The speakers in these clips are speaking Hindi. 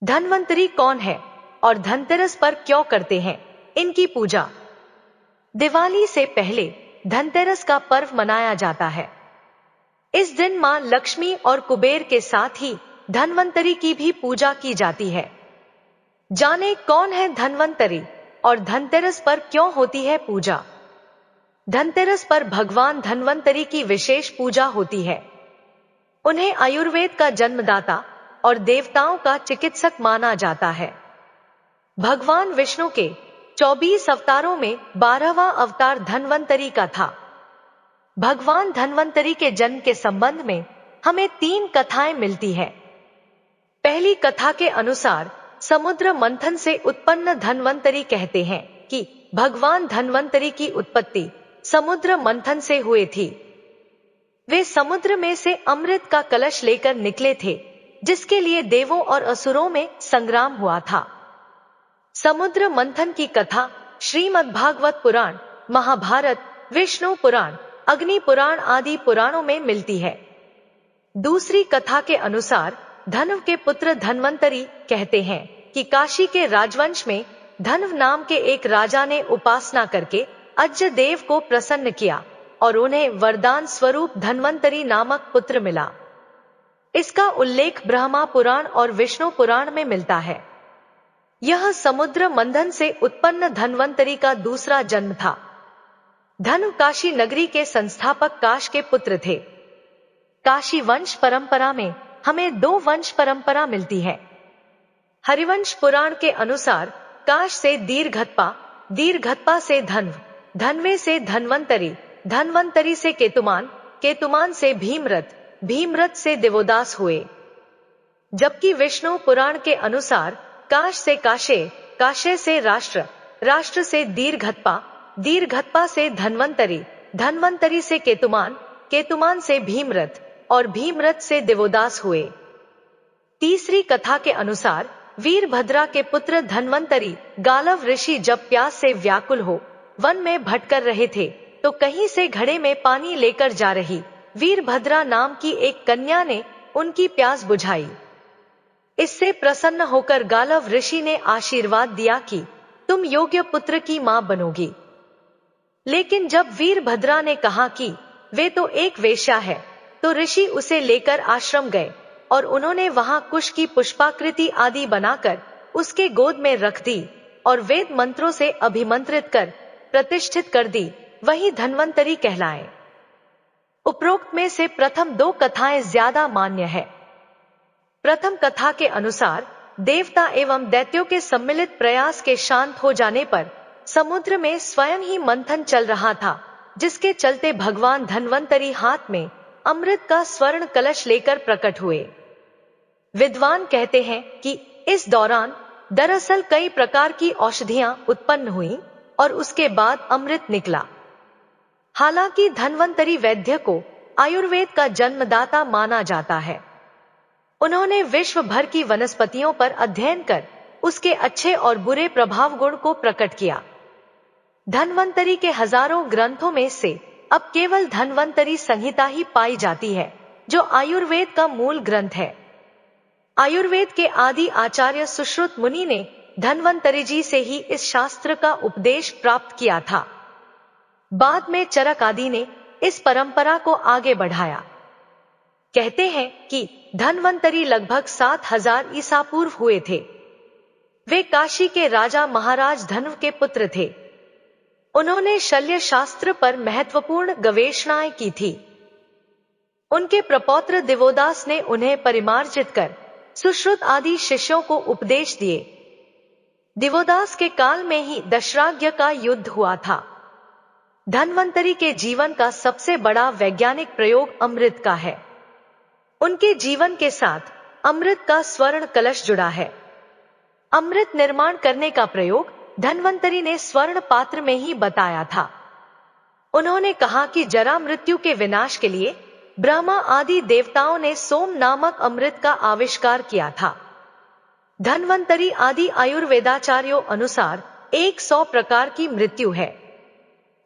धन्वंतरी कौन है और धनतेरस पर क्यों करते हैं इनकी पूजा? दिवाली से पहले धनतेरस का पर्व मनाया जाता है। इस दिन मां लक्ष्मी और कुबेर के साथ ही धन्वंतरी की भी पूजा की जाती है। जाने कौन है धन्वंतरी और धनतेरस पर क्यों होती है पूजा? धनतेरस पर भगवान धन्वंतरी की विशेष पूजा होती है। उन्हें आयुर्वेद का जन्मदाता और देवताओं का चिकित्सक माना जाता है। भगवान विष्णु के 24 अवतारों में 12वां अवतार धन्वंतरी का था। भगवान धन्वंतरी के जन्म के संबंध में हमें 3 कथाएं मिलती हैं। पहली कथा के अनुसार समुद्र मंथन से उत्पन्न धन्वंतरी कहते हैं कि भगवान धन्वंतरी की उत्पत्ति समुद्र मंथन से हुई थी। वे समुद्र में से अमृत का कलश लेकर निकले थे, जिसके लिए देवों और असुरों में संग्राम हुआ था। समुद्र मंथन की कथा श्रीमद्भागवत पुराण, महाभारत, विष्णु पुराण, अग्नि पुराण आदि पुराणों में मिलती है। दूसरी कथा के अनुसार धन्व के पुत्र धन्वंतरी कहते हैं कि काशी के राजवंश में धन्व नाम के एक राजा ने उपासना करके अज्य देव को प्रसन्न किया और उन्हें वरदान स्वरूप धन्वंतरी नामक पुत्र मिला। इसका उल्लेख ब्रह्मा पुराण और विष्णु पुराण में मिलता है। यह समुद्र मंथन से उत्पन्न धन्वंतरी का दूसरा जन्म था। धन्व काशी नगरी के संस्थापक काश के पुत्र थे। काशी वंश परंपरा में हमें 2 वंश परंपरा मिलती है। हरिवंश पुराण के अनुसार काश से दीर्घत्पा, दीर्घत्पा से धन्व, धन्वे से धन्वंतरी, धन्वंतरी से केतुमान, केतुमान से भीमरथ, भीमरथ से देवोदास हुए। जबकि विष्णु पुराण के अनुसार काश से काशे, काशे से राष्ट्र, राष्ट्र से दीर्घत्पा, दीर्घत्पा से धन्वंतरी, धन्वंतरी से केतुमान, केतुमान से भीमरथ और भीमरथ से देवोदास हुए। तीसरी कथा के अनुसार वीरभद्रा के पुत्र धन्वंतरी गालव ऋषि जब प्यास से व्याकुल हो वन में भटकर रहे थे तो कहीं से घड़े में पानी लेकर जा रही वीरभद्रा नाम की एक कन्या ने उनकी प्यास बुझाई। इससे प्रसन्न होकर गालव ऋषि ने आशीर्वाद दिया कि तुम योग्य पुत्र की मां बनोगी। लेकिन जब वीरभद्रा ने कहा कि वे तो एक वेश्या है, तो ऋषि उसे लेकर आश्रम गए और उन्होंने वहां कुश की पुष्पाकृति आदि बनाकर उसके गोद में रख दी और वेद मंत्रों से अभिमंत्रित कर प्रतिष्ठित कर दी। वही धन्वंतरी कहलाए। उपरोक्त में से प्रथम 2 कथाएं ज्यादा मान्य है। प्रथम कथा के अनुसार देवता एवं दैत्यों के सम्मिलित प्रयास के शांत हो जाने पर समुद्र में स्वयं ही मंथन चल रहा था, जिसके चलते भगवान धन्वंतरी हाथ में अमृत का स्वर्ण कलश लेकर प्रकट हुए। विद्वान कहते हैं कि इस दौरान दरअसल कई प्रकार की औषधियां उत्पन्न हुई और उसके बाद अमृत निकला। हालांकि धन्वंतरी वैद्य को आयुर्वेद का जन्मदाता माना जाता है। उन्होंने विश्व भर की वनस्पतियों पर अध्ययन कर उसके अच्छे और बुरे प्रभाव गुण को प्रकट किया। धन्वंतरी के हजारों ग्रंथों में से अब केवल धन्वंतरी संहिता ही पाई जाती है, जो आयुर्वेद का मूल ग्रंथ है। आयुर्वेद के आदि आचार्य सुश्रुत मुनि ने धन्वंतरी जी से ही इस शास्त्र का उपदेश प्राप्त किया था। बाद में चरक आदि ने इस परंपरा को आगे बढ़ाया। कहते हैं कि धन्वंतरी लगभग 7000 ईसा पूर्व हुए थे। वे काशी के राजा महाराज धन्व के पुत्र थे। उन्होंने शल्य शास्त्र पर महत्वपूर्ण गवेषणाएं की थी। उनके प्रपौत्र दिवोदास ने उन्हें परिमार्जित कर सुश्रुत आदि शिष्यों को उपदेश दिए। दिवोदास के काल में ही दशराज्य का युद्ध हुआ था। धन्वंतरी के जीवन का सबसे बड़ा वैज्ञानिक प्रयोग अमृत का है। उनके जीवन के साथ अमृत का स्वर्ण कलश जुड़ा है। अमृत निर्माण करने का प्रयोग धन्वंतरी ने स्वर्ण पात्र में ही बताया था। उन्होंने कहा कि जरा मृत्यु के विनाश के लिए ब्रह्मा आदि देवताओं ने सोम नामक अमृत का आविष्कार किया था। धन्वंतरी आदि आयुर्वेदाचार्यों अनुसार 100 प्रकार की मृत्यु है।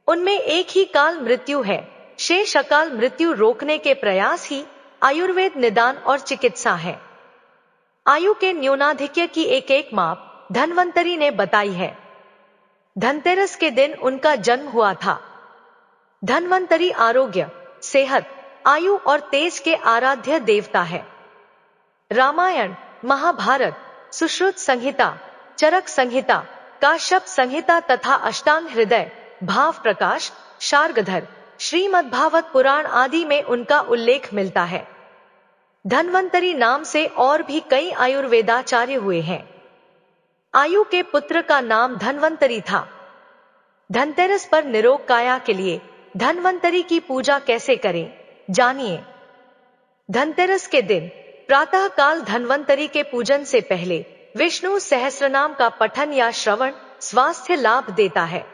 उनमें एक ही काल मृत्यु है। शेष अकाल मृत्यु रोकने के प्रयास ही आयुर्वेद निदान और चिकित्सा है। आयु के न्यूनाधिक्य की एक एक माप धन्वंतरी ने बताई है। धनतेरस के दिन उनका जन्म हुआ था। धन्वंतरी आरोग्य, सेहत, आयु और तेज के आराध्य देवता है। रामायण, महाभारत, सुश्रुत संहिता, चरक संहिता, काश्यप संहिता तथा अष्टांग हृदय, भाव प्रकाश, शार्गधर, श्रीमद्भागवत पुराण आदि में उनका उल्लेख मिलता है। धन्वंतरी नाम से और भी कई आयुर्वेदाचार्य हुए हैं। आयु के पुत्र का नाम धन्वंतरी था। धनतेरस पर निरोग काया के लिए धन्वंतरी की पूजा कैसे करें, जानिए। धनतेरस के दिन प्रातः काल धन्वंतरी के पूजन से पहले विष्णु सहस्रनाम का पठन या श्रवण स्वास्थ्य लाभ देता है।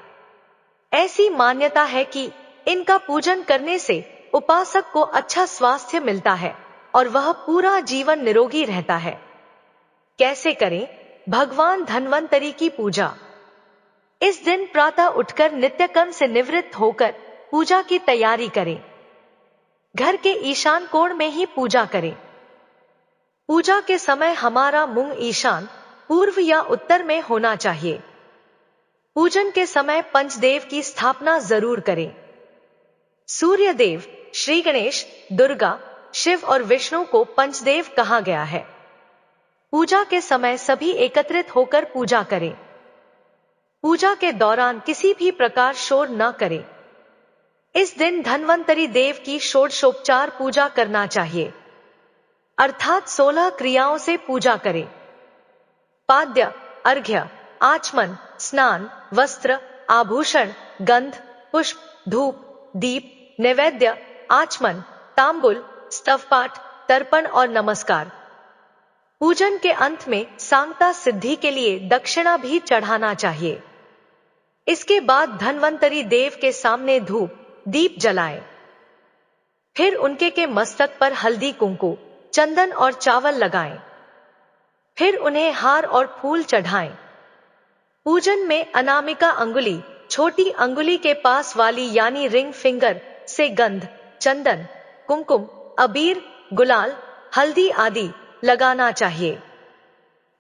ऐसी मान्यता है कि इनका पूजन करने से उपासक को अच्छा स्वास्थ्य मिलता है और वह पूरा जीवन निरोगी रहता है। कैसे करें भगवान धन्वंतरी की पूजा? इस दिन प्रातः उठकर नित्यकर्म से निवृत्त होकर पूजा की तैयारी करें। घर के ईशान कोण में ही पूजा करें। पूजा के समय हमारा मुंह ईशान, पूर्व या उत्तर में होना चाहिए। पूजन के समय पंचदेव की स्थापना जरूर करें। सूर्य देव, श्री गणेश, दुर्गा, शिव और विष्णु को पंचदेव कहा गया है। पूजा के समय सभी एकत्रित होकर पूजा करें। पूजा के दौरान किसी भी प्रकार शोर न करें। इस दिन धन्वंतरी देव की षोडशोपचार पूजा करना चाहिए, अर्थात 16 क्रियाओं से पूजा करें। पाद्य, अर्घ्य, आचमन, स्नान, वस्त्र, आभूषण, गंध, पुष्प, धूप, दीप, नैवेद्य, आचमन, तांबुल, स्तवपाठ, तर्पण और नमस्कार। पूजन के अंत में सांगता सिद्धि के लिए दक्षिणा भी चढ़ाना चाहिए। इसके बाद धन्वंतरी देव के सामने धूप, दीप जलाएं। फिर उनके के मस्तक पर हल्दी, कुंकु, चंदन और चावल लगाएं। फिर उन्हें हार और फूल चढ़ाएं। पूजन में अनामिका अंगुली, छोटी अंगुली के पास वाली यानी रिंग फिंगर से गंध, चंदन, कुमकुम, अबीर, गुलाल, हल्दी आदि लगाना चाहिए।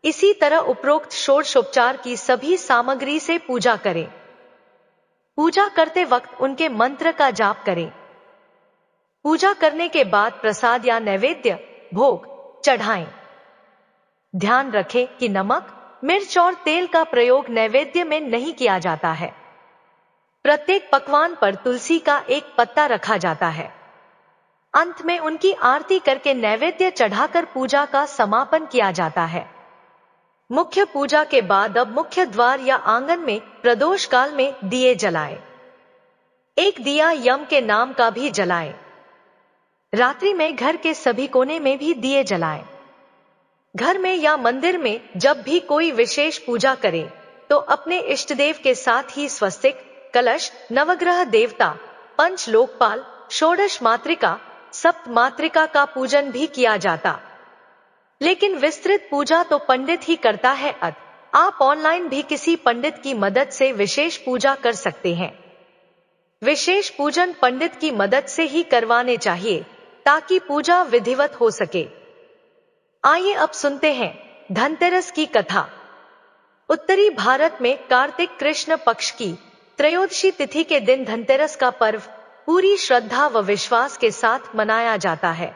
इसी तरह उपरोक्त षोडशोपचार की सभी सामग्री से पूजा करें। पूजा करते वक्त उनके मंत्र का जाप करें। पूजा करने के बाद प्रसाद या नैवेद्य, भोग चढ़ाएं। ध्यान रखें कि नमक, मिर्च और तेल का प्रयोग नैवेद्य में नहीं किया जाता है। प्रत्येक पकवान पर तुलसी का एक पत्ता रखा जाता है। अंत में उनकी आरती करके नैवेद्य चढ़ाकर पूजा का समापन किया जाता है। मुख्य पूजा के बाद अब मुख्य द्वार या आंगन में प्रदोष काल में दिए जलाएं। एक दिया यम के नाम का भी जलाएं। रात्रि में घर के सभी कोने में भी दिए जलाएं। घर में या मंदिर में जब भी कोई विशेष पूजा करे तो अपने इष्टदेव के साथ ही स्वस्तिक, कलश, नवग्रह देवता, पंच लोकपाल, षोडश मातृका, सप्त मातृका का पूजन भी किया जाता। लेकिन विस्तृत पूजा तो पंडित ही करता है। आप ऑनलाइन भी किसी पंडित की मदद से विशेष पूजा कर सकते हैं। विशेष पूजन पंडित की मदद से ही करवाने चाहिए ताकि पूजा विधिवत हो सके। आइए अब सुनते हैं धनतेरस की कथा। उत्तरी भारत में कार्तिक कृष्ण पक्ष की त्रयोदशी तिथि के दिन धनतेरस का पर्व पूरी श्रद्धा व विश्वास के साथ मनाया जाता है।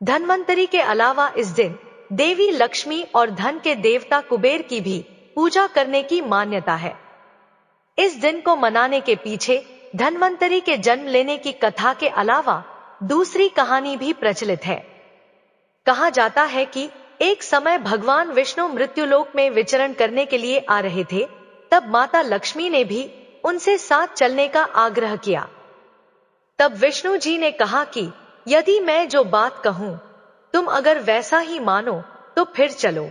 धन्वंतरी के अलावा इस दिन देवी लक्ष्मी और धन के देवता कुबेर की भी पूजा करने की मान्यता है। इस दिन को मनाने के पीछे धन्वंतरी के जन्म लेने की कथा के अलावा दूसरी कहानी भी प्रचलित है। कहा जाता है कि एक समय भगवान विष्णु मृत्युलोक में विचरण करने के लिए आ रहे थे, तब माता लक्ष्मी ने भी उनसे साथ चलने का आग्रह किया। तब विष्णु जी ने कहा कि यदि मैं जो बात कहूं तुम अगर वैसा ही मानो तो फिर चलो।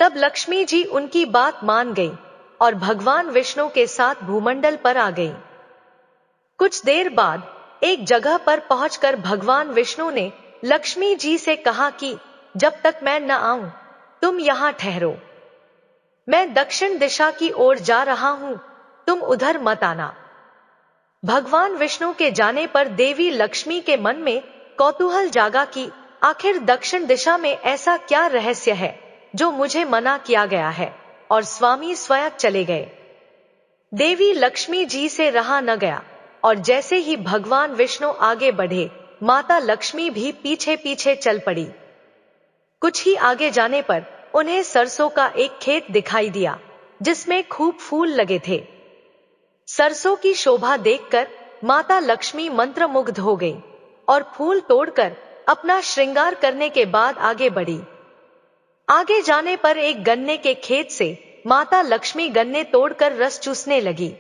तब लक्ष्मी जी उनकी बात मान गई और भगवान विष्णु के साथ भूमंडल पर आ गई। कुछ देर बाद एक जगह पर पहुंचकर भगवान विष्णु ने लक्ष्मी जी से कहा कि जब तक मैं न आऊं तुम यहां ठहरो। मैं दक्षिण दिशा की ओर जा रहा हूं, तुम उधर मत आना। भगवान विष्णु के जाने पर देवी लक्ष्मी के मन में कौतूहल जागा कि आखिर दक्षिण दिशा में ऐसा क्या रहस्य है जो मुझे मना किया गया है? और स्वामी स्वयं चले गए। देवी लक्ष्मी जी से रहा न गया और जैसे ही भगवान विष्णु आगे बढ़े, माता लक्ष्मी भी पीछे पीछे चल पड़ी। कुछ ही आगे जाने पर उन्हें सरसों का एक खेत दिखाई दिया जिसमें खूब फूल लगे थे। सरसों की शोभा देखकर माता लक्ष्मी मंत्रमुग्ध हो गई और फूल तोड़कर अपना श्रृंगार करने के बाद आगे बढ़ी। आगे जाने पर एक गन्ने के खेत से माता लक्ष्मी गन्ने तोड़कर रस चूसने लगी।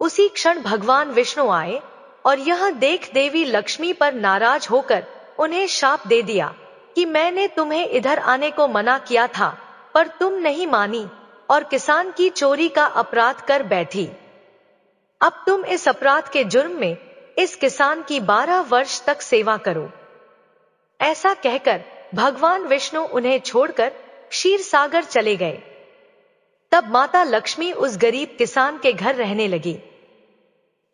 उसी क्षण भगवान विष्णु आए और यह देख देवी लक्ष्मी पर नाराज होकर उन्हें शाप दे दिया कि मैंने तुम्हें इधर आने को मना किया था, पर तुम नहीं मानी और किसान की चोरी का अपराध कर बैठी। अब तुम इस अपराध के जुर्म में इस किसान की 12 वर्ष तक सेवा करो। ऐसा कहकर भगवान विष्णु उन्हें छोड़कर क्षीर सागर चले गए। तब माता लक्ष्मी उस गरीब किसान के घर रहने लगी।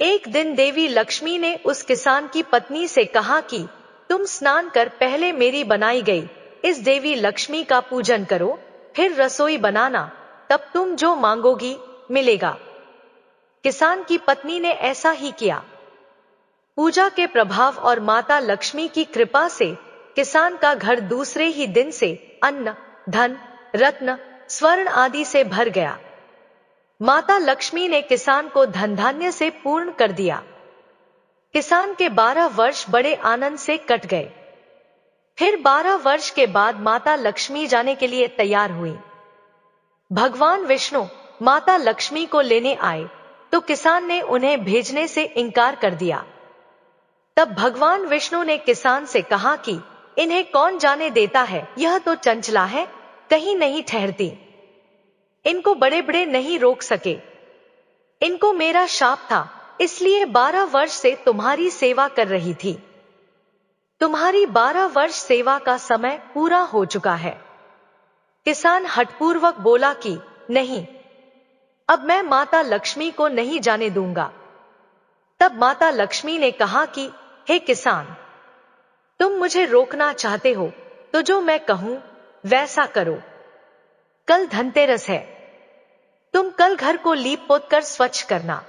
एक दिन देवी लक्ष्मी ने उस किसान की पत्नी से कहा कि तुम स्नान कर पहले मेरी बनाई गई इस देवी लक्ष्मी का पूजन करो, फिर रसोई बनाना, तब तुम जो मांगोगी मिलेगा। किसान की पत्नी ने ऐसा ही किया। पूजा के प्रभाव और माता लक्ष्मी की कृपा से किसान का घर दूसरे ही दिन से अन्न, धन, रत्न, स्वर्ण आदि से भर गया। माता लक्ष्मी ने किसान को धन धान्य से पूर्ण कर दिया। किसान के 12 वर्ष बड़े आनंद से कट गए। फिर 12 वर्ष के बाद माता लक्ष्मी जाने के लिए तैयार हुई। भगवान विष्णु माता लक्ष्मी को लेने आए तो किसान ने उन्हें भेजने से इनकार कर दिया। तब भगवान विष्णु ने किसान से कहा कि इन्हें कौन जाने देता है, यह तो चंचला है, कहीं नहीं ठहरती। इनको बड़े बड़े नहीं रोक सके। इनको मेरा शाप था, इसलिए 12 वर्ष से तुम्हारी सेवा कर रही थी। तुम्हारी 12 वर्ष सेवा का समय पूरा हो चुका है। किसान हठपूर्वक बोला कि नहीं, अब मैं माता लक्ष्मी को नहीं जाने दूंगा। तब माता लक्ष्मी ने कहा कि हे किसान, तुम मुझे रोकना चाहते हो तो जो मैं कहूं वैसा करो। कल धनतेरस है। तुम कल घर को लीप पोत कर स्वच्छ करना।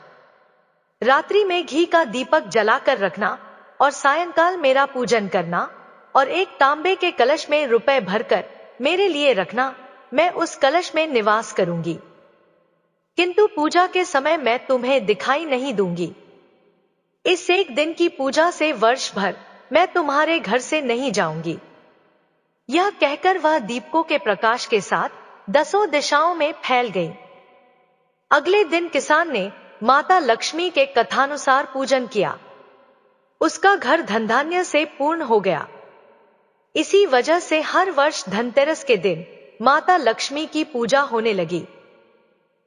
रात्रि में घी का दीपक जलाकर रखना और सायंकाल मेरा पूजन करना और एक तांबे के कलश में रुपए भरकर मेरे लिए रखना। मैं उस कलश में निवास करूंगी, किंतु पूजा के समय मैं तुम्हें दिखाई नहीं दूंगी। इस एक दिन की पूजा से वर्ष भर मैं तुम्हारे घर से नहीं जाऊंगी। यह कहकर वह दीपकों के प्रकाश के साथ 10 दिशाओं में फैल गई। अगले दिन किसान ने माता लक्ष्मी के कथानुसार पूजन किया। उसका घर धनधान्य से पूर्ण हो गया। इसी वजह से हर वर्ष धनतेरस के दिन माता लक्ष्मी की पूजा होने लगी।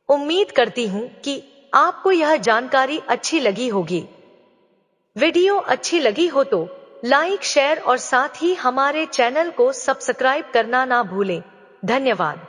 उम्मीद करती हूं कि आपको यह जानकारी अच्छी लगी होगी। वीडियो अच्छी लगी हो तो लाइक, शेयर और साथ ही हमारे चैनल को सब्सक्राइब करना ना भूलें। धन्यवाद।